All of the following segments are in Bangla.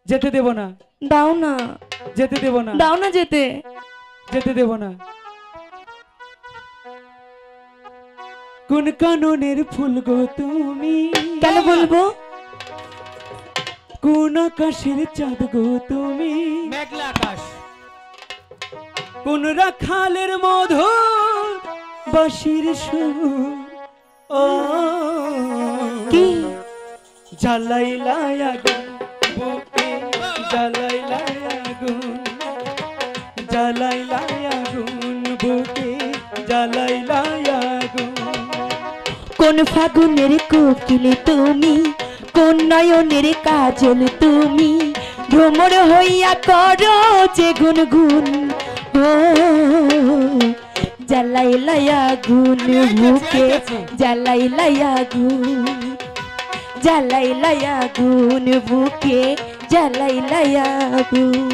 যেতে দেব না। দাও না, যেতে দেব না। দাও না যেতে। যেতে দেব না। কোন কাননের ফুল গো তুমি? কেন বলবো? কোন আকাশের চাঁদ গো তুমি? মেঘলা আকাশ। কোন রাখালের মধুর বাঁশির সুর? ও কি জ্বালাইলাই আগুন বুকে, জ্বালাইলাই আগুন, জ্বালাইলাই আগুন বুকে, জ্বালাইলাই আগুন। কোন ফাগুনের কোকিল তুমি, কোন নয়নের কাজল তুমি, ভ্রমর হইয়া করো যে গুনগুন। ও জ্বালাইলাই আগুন বুকে, জ্বালাইলাই আগুন, জ্বালাইলাই আগুন বুকে, জ্বালাইলাই আগুন।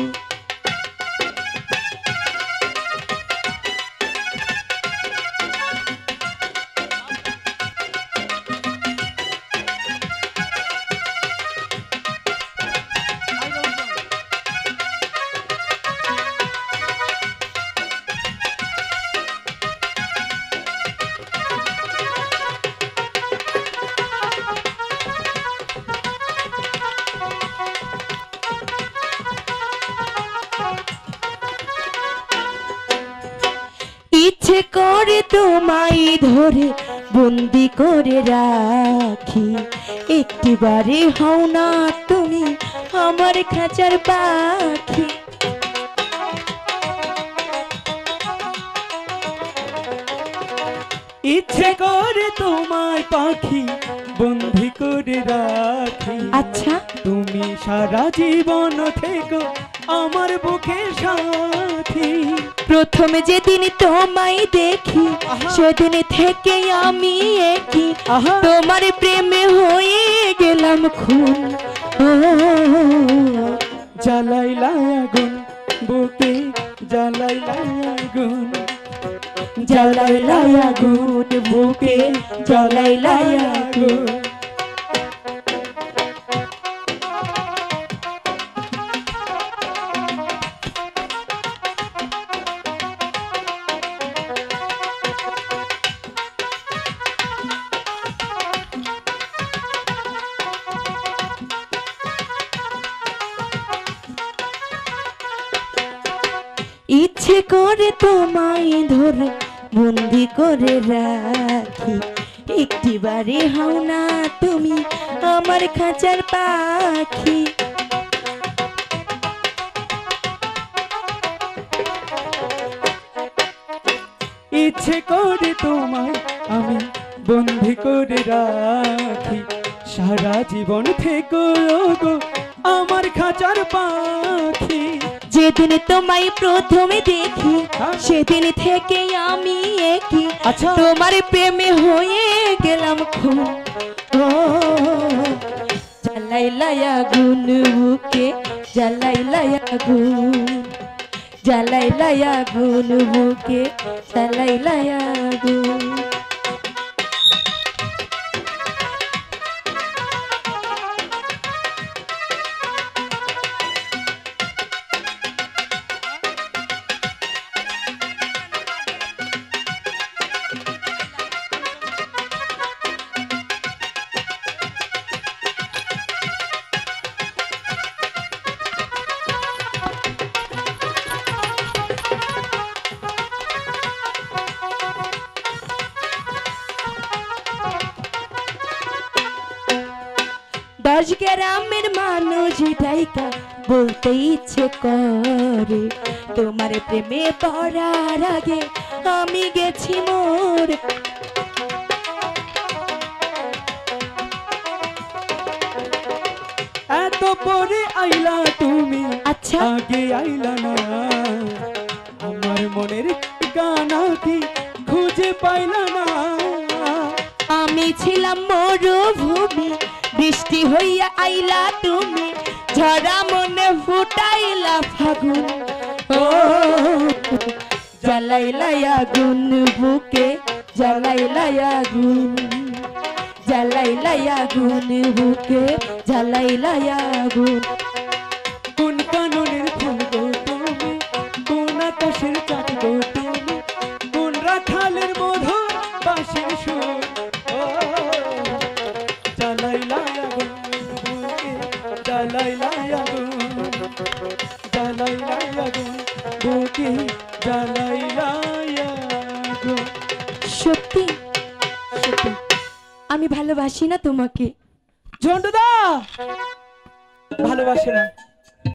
ইচ্ছে করে তোমায় ধরে বন্দি করে রাখি, একটিবারে হও না তুমি আমার খাঁচার পাখি। ইচ্ছে করে তোমায় পাখি বন্দি করে রাখি। আচ্ছা তুমি সারা জীবন থেকো আমার বুকে সাথী। প্রথমে যেদিন তোমায় দেখি সেদিন থেকে আমি একই তোমার প্রেমে হয়ে গেলাম খুন। ও জ্বালাইলাই আগুন বুকে, জ্বালাইলাই আগুন, জ্বালাইলাই আগুন বুকে, জ্বালাইলাই আগুন। ইচ্ছে করে তোমায় ধরে বন্দি করে রাখি, একটিবারে হও না তুমি আমার খাঁচার পাখি। ইচ্ছে করে তোমায় আমি বন্দি করে রাখি, সারা জীবন থেকো গো আমার খাঁচার পাখি। যেদিন তোমায় প্রথমে দেখি সেদিন থেকে আমি একই আচ্ছা। তোমার প্রেমে হয়ে গেলাম খুন। ও জ্বালাইলাই আগুন বুকে, জ্বালাইলাই আগুন, জ্বালাইলাই আগুন বুকে, জ্বালাইলাই আগুন। দশ গ্রামের মানুষ ডাইকা বলতে ইচ্ছে করে, তোমার প্রেমে পড়ার আগে আমি গেছি মোর। এত পরে আইলা তুমি, আচ্ছা আগে আইলা না। আমার মনের ঠিকানা কি খুঁজে পাইলা না। আমি ছিলাম মরুভূমি, বৃষ্টি হইয়া আইলা তুমি, ঝরা মনে ফুটাইলা ফাগুন। ও জ্বালাইলাই আগুন বুকে, জ্বালাইলাই আগুন, জ্বালাইলাই আগুন বুকে, জ্বালাইলাই আগুন। আগুন জ্বালাইলা আগুন বুকে জ্বালাইলা আগুন। সত্যি সত্যি আমি ভালোবাসি না তোমাকে। ঝন্টুদা ভালোবাসে না